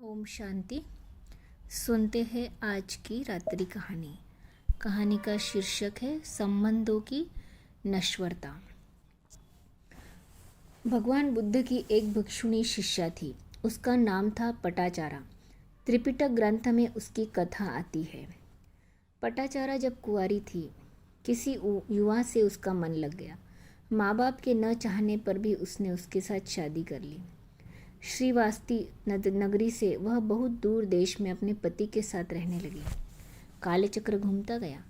ओम शांति। सुनते हैं आज की रात्रि कहानी। कहानी का शीर्षक है संबंधों की नश्वरता। भगवान बुद्ध की एक भिक्षुणी शिष्या थी। उसका नाम था पटाचारा। त्रिपिटक ग्रंथ में उसकी कथा आती है। पटाचारा जब कुंवारी थी, किसी युवा से उसका मन लग गया। माँ बाप के न चाहने पर भी उसने उसके साथ शादी कर ली। श्रीवास्ती नगरी से वह बहुत दूर देश में अपने पति के साथ रहने लगी। काले चक्र घूमता गया।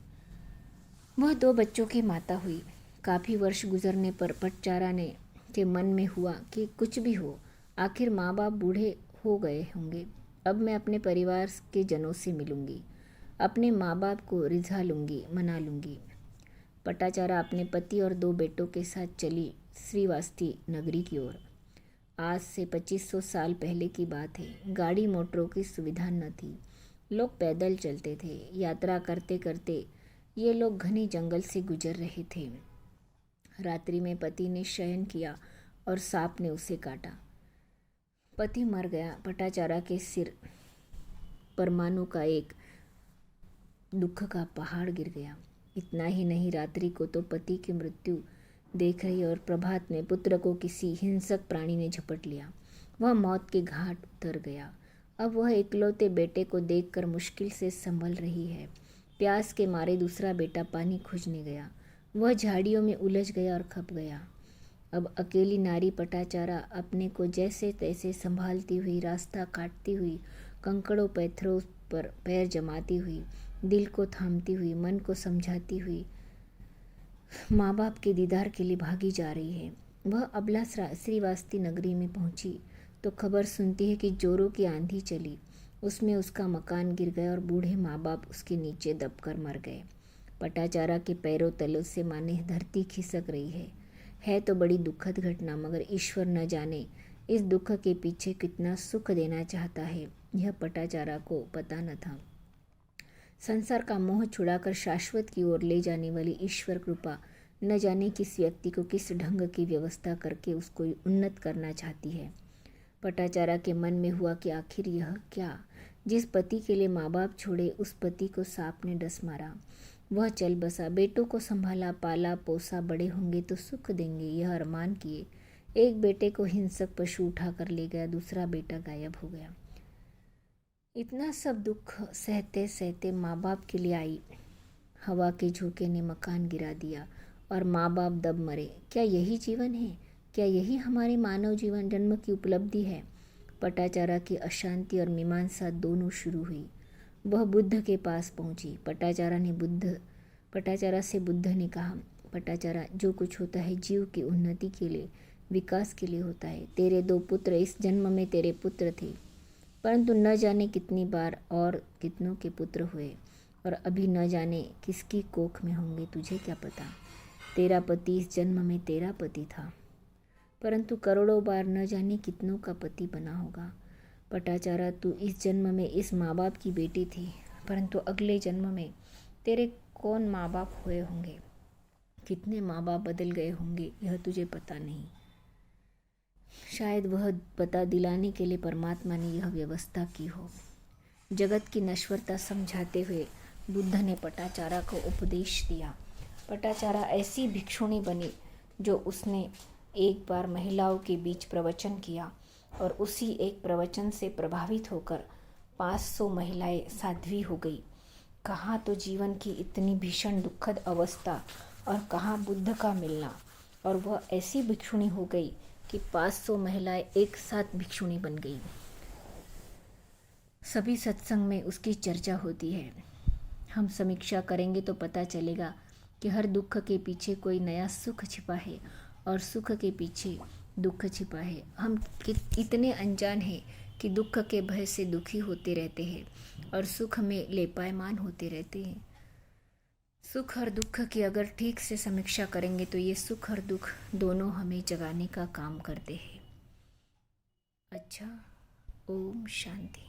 वह 2 बच्चों की माता हुई। काफ़ी वर्ष गुजरने पर पटचारा ने के मन में हुआ कि कुछ भी हो, आखिर माँ बाप बूढ़े हो गए होंगे। अब मैं अपने परिवार के जनों से मिलूंगी, अपने माँ बाप को रिझा लूंगी, मना लूंगी। पटाचारा अपने पति और 2 बेटों के साथ चली श्रीवास्ती नगरी की ओर। आज से 2500 साल पहले की बात है। गाड़ी मोटरों की सुविधा न थी। लोग पैदल चलते थे। यात्रा करते करते ये लोग घने जंगल से गुजर रहे थे। रात्रि में पति ने शयन किया और सांप ने उसे काटा। पति मर गया। पटाचारा के सिर परमाणु का एक दुख का पहाड़ गिर गया। इतना ही नहीं, रात्रि को तो पति की मृत्यु देख रही और प्रभात में पुत्र को किसी हिंसक प्राणी ने झपट लिया। वह मौत के घाट उतर गया। अब वह इकलौते बेटे को देखकर मुश्किल से संभल रही है। प्यास के मारे दूसरा बेटा पानी खोजने गया। वह झाड़ियों में उलझ गया और खप गया। अब अकेली नारी पटाचारा अपने को जैसे तैसे संभालती हुई, रास्ता काटती हुई, कंकड़ों पत्थरों पर पैर जमाती हुई, दिल को थामती हुई, मन को समझाती हुई माँ बाप के दीदार के लिए भागी जा रही है। वह अबला श्रीवास्ती नगरी में पहुंची तो खबर सुनती है कि जोरों की आंधी चली। उसमें उसका मकान गिर गया और बूढ़े माँ बाप उसके नीचे दबकर मर गए। पटाचारा के पैरों तलों से माने धरती खिसक रही है तो बड़ी दुखद घटना, मगर ईश्वर न जाने इस दुख के पीछे कितना सुख देना चाहता है, यह पटाचारा को पता न था। संसार का मोह छुड़ाकर शाश्वत की ओर ले जाने वाली ईश्वर कृपा न जाने किस व्यक्ति को किस ढंग की व्यवस्था करके उसको उन्नत करना चाहती है। पटाचारा के मन में हुआ कि आखिर यह क्या। जिस पति के लिए माँ बाप छोड़े, उस पति को सांप ने डस मारा। वह चल बसा, बेटों को संभाला, पाला पोसा, बड़े होंगे तो सुख देंगे, यह अरमान किए। एक बेटे को हिंसक पशु उठा कर ले गया, दूसरा बेटा गायब हो गया। इतना सब दुख सहते सहते माँ बाप के लिए आई। हवा के झोंके ने मकान गिरा दिया और माँ बाप दब मरे। क्या यही जीवन है? क्या यही हमारे मानव जीवन जन्म की उपलब्धि है? पटाचारा की अशांति और मीमांसा दोनों शुरू हुई। वह बुद्ध के पास पहुंची। पटाचारा से बुद्ध ने कहा, पटाचारा, जो कुछ होता है जीव की उन्नति के लिए, विकास के लिए होता है। तेरे 2 पुत्र इस जन्म में तेरे पुत्र थे, परंतु न जाने कितनी बार और कितनों के पुत्र हुए और अभी न जाने किसकी कोख में होंगे, तुझे क्या पता। तेरा पति इस जन्म में तेरा पति था, परंतु करोड़ों बार न जाने कितनों का पति बना होगा। पटाचारा, तू इस जन्म में इस माँ बाप की बेटी थी, परंतु अगले जन्म में तेरे कौन माँ बाप हुए होंगे, कितने माँ बाप बदल गए होंगे, यह तुझे पता नहीं। शायद वह पता दिलाने के लिए परमात्मा ने यह व्यवस्था की हो। जगत की नश्वरता समझाते हुए बुद्ध ने पटाचारा को उपदेश दिया। पटाचारा ऐसी भिक्षुणी बनी जो उसने एक बार महिलाओं के बीच प्रवचन किया और उसी एक प्रवचन से प्रभावित होकर 500 महिलाएं साध्वी हो गई। कहाँ तो जीवन की इतनी भीषण दुखद अवस्था और कहाँ बुद्ध का मिलना, और वह ऐसी भिक्षुणी हो गई कि 500 महिलाएं एक साथ भिक्षुणी बन गई। सभी सत्संग में उसकी चर्चा होती है। हम समीक्षा करेंगे तो पता चलेगा कि हर दुख के पीछे कोई नया सुख छिपा है और सुख के पीछे दुख छिपा है। हम इतने अनजान हैं कि दुख के भय से दुखी होते रहते हैं और सुख में लेपायमान होते रहते हैं। सुख और दुख की अगर ठीक से समीक्षा करेंगे तो ये सुख और दुख दोनों हमें जगाने का काम करते हैं। अच्छा, ओम शांति।